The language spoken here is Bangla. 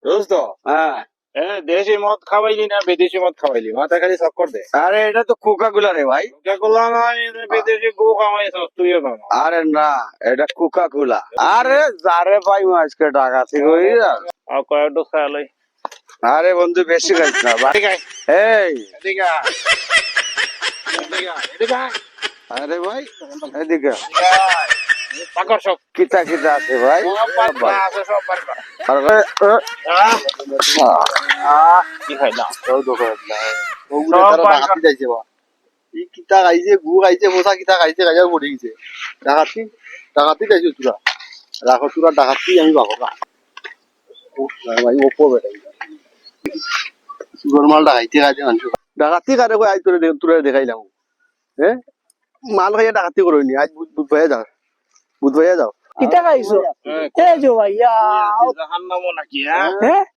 দোস্ত হ্যাঁ দেশি মদ খাওয়াইলি না বিদেশি মদ খাওয়াইলি মাথা খালি চক্কর দে আরে এটা তো কোকা কোলা রে ভাই। কোকা-কোলা নয় বিদেশি গু খাওয়াইছস তুইও খাও আরে না এটা কোকা কোলা। আরে যারে ভাই আজকে ডাকাতি করি না। আর কয়েকটা খাওয়ালাই আরে বন্ধু বেশি খাইছ না ভাই। এদিকে আয়, এই এদিকে আয়, এদিকে আয়, এদিকে আয়, আরে ভাই এদিকে এদিকে আয়। পাকড় সব কিতা কিতা আছে ভাই। সব বার কর, আছে সব বার কর। আরে কি খাইলাম সব দোকান না সব বার কর। যাইছে বা ই কিতা খাইছে গু খাইছে মোসা কিতা খাইছে খাইয়া পড়ে গেছে। ডাকাতি ডাকাতি খাইছে তুরা রাখো তুরা ডাকাতি আমি বাবা না ভাই ওপো বেটা সুগর মাল ডাকাইতে খাইছে মানুষ ডাকাতি কারে কই আই তোরে তোরে দেখাইলাম হ্যাঁ মাল খাইয়া ডাকাতি করইনি আজ বুধবারে যাও বুধবারে যাও কিতা খাইছো? হ্যাঁ, এ জো ভাইয়া জাহান্নামও নাকি হ্যাঁ হ্যাঁ